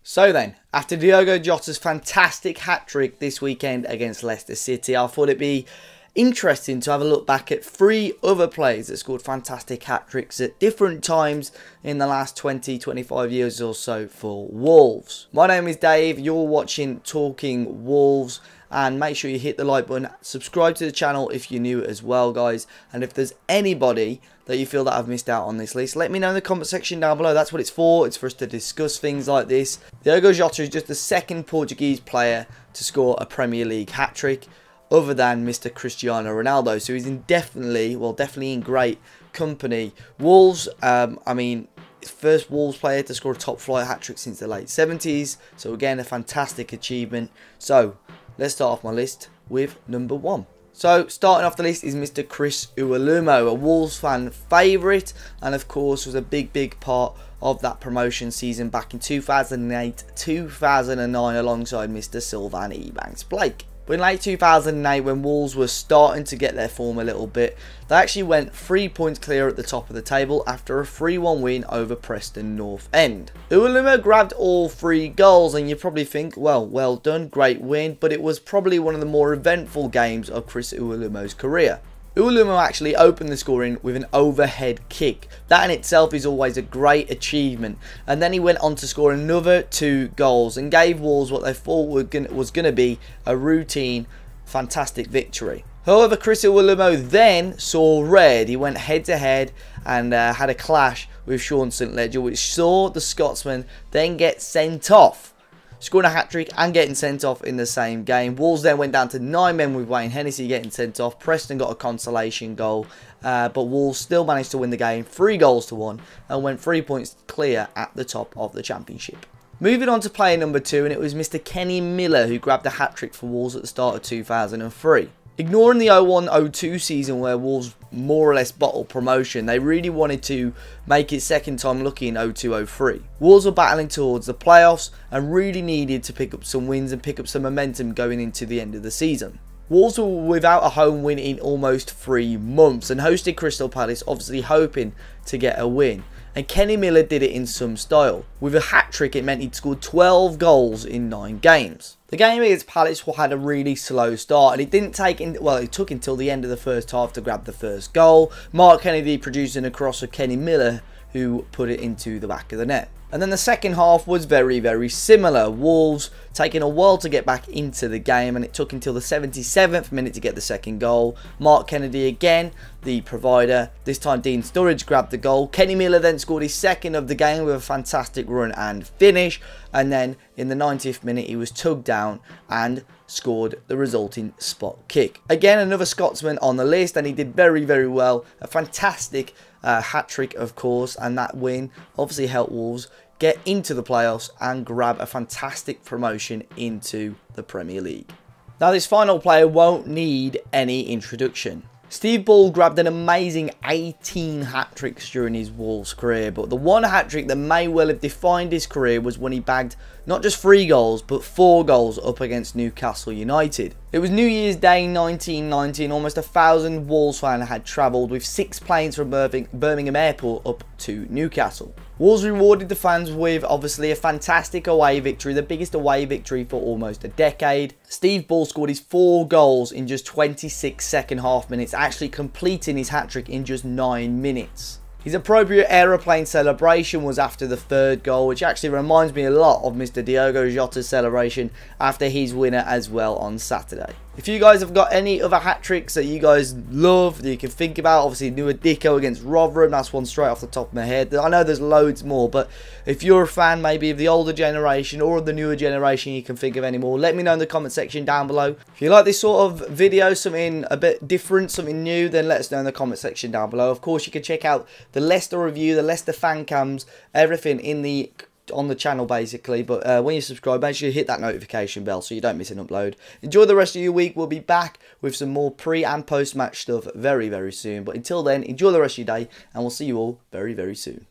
So then, after Diogo Jota's fantastic hat-trick this weekend against Leicester City, I thought it'd be interesting to have a look back at 3 other players that scored fantastic hat-tricks at different times in the last 20-25 years or so for Wolves. My name is Dave, you're watching Talking Wolves, and make sure you hit the like button, subscribe to the channel if you're new as well, guys, and if there's anybody that you feel that I've missed out on this list, let me know in the comment section down below. That's what it's for us to discuss things like this. Diogo Jota is just the second Portuguese player to score a Premier League hat-trick, other than Mr. Cristiano Ronaldo, so he's definitely in great company. Wolves, first Wolves player to score a top flight hat-trick since the late 70s, so again a fantastic achievement. So let's start off my list with number 1. So starting off the list is Mr. Chris Iwelumo, a Wolves fan favourite, and of course was a big part of that promotion season back in 2008-2009 alongside Mr. Sylvain Ebanks-Blake. But in late 2008, when Wolves were starting to get their form a little bit, they actually went 3 points clear at the top of the table after a 3-1 win over Preston North End. Iwelumo grabbed all 3 goals, and you probably think, well done, great win, but it was probably one of the more eventful games of Chris Iwelumo's career. Iwelumo actually opened the scoring with an overhead kick. That in itself is always a great achievement. And then he went on to score another 2 goals and gave Wolves what they thought was going to be a routine, fantastic victory. However, Chris Iwelumo then saw red. He went head to head and had a clash with Sean St Ledger, which saw the Scotsman then get sent off, scoring a hat-trick and getting sent off in the same game. Wolves then went down to 9 men with Wayne Hennessy getting sent off. Preston got a consolation goal, but Wolves still managed to win the game 3-1 and went 3 points clear at the top of the championship. Moving on to player number 2, and it was Mr. Kenny Miller who grabbed a hat-trick for Wolves at the start of 2003. Ignoring the 01-02 season where Wolves more or less bottled promotion, they really wanted to make it second time lucky in 02-03. Wolves were battling towards the playoffs and really needed to pick up some wins and pick up some momentum going into the end of the season. Wolves were without a home win in almost 3 months and hosted Crystal Palace, obviously hoping to get a win. And Kenny Miller did it in some style. With a hat-trick, it meant he'd scored 12 goals in 9 games. The game against Palace had a really slow start, and it took until the end of the first half to grab the first goal. Mark Kennedy producing a cross for Kenny Miller, who put it into the back of the net. And then the second half was very similar. Wolves taking a while to get back into the game, and it took until the 77th minute to get the second goal. Mark Kennedy again, the provider. This time Dean Sturridge grabbed the goal. Kenny Miller then scored his second of the game with a fantastic run and finish. And then in the 90th minute he was tugged down and scored the resulting spot kick. Again, another Scotsman on the list, and he did very well. A fantastic hat-trick, of course, and that win obviously helped Wolves get into the playoffs and grab a fantastic promotion into the Premier League. Now, this final player won't need any introduction. Steve Bull grabbed an amazing 18 hat-tricks during his Wolves career, but the one hat-trick that may well have defined his career was when he bagged not just 3 goals, but 4 goals up against Newcastle United. It was New Year's Day 1990, and almost 1,000 Wolves fans had travelled with 6 planes from Birmingham Airport up to Newcastle. Wolves rewarded the fans with obviously a fantastic away victory, the biggest away victory for almost a decade. Steve Bull scored his 4 goals in just 26 second half minutes, actually completing his hat-trick in just 9 minutes. His appropriate aeroplane celebration was after the 3rd goal, which actually reminds me a lot of Mr. Diogo Jota's celebration after his winner as well on Saturday. If you guys have got any other hat-tricks that you guys love, that you can think about, obviously Nuadico against Rotherham, that's one straight off the top of my head. I know there's loads more, but if you're a fan maybe of the older generation or of the newer generation, you can think of any more, let me know in the comment section down below. If you like this sort of video, something a bit different, something new, then let us know in the comment section down below. Of course, you can check out the Leicester review, the Leicester fan cams, everything on the channel basically. But when you subscribe, make sure you hit that notification bell so you don't miss an upload. Enjoy the rest of your week. We'll be back with some more pre and post match stuff very soon, but until then, enjoy the rest of your day, and we'll see you all very soon.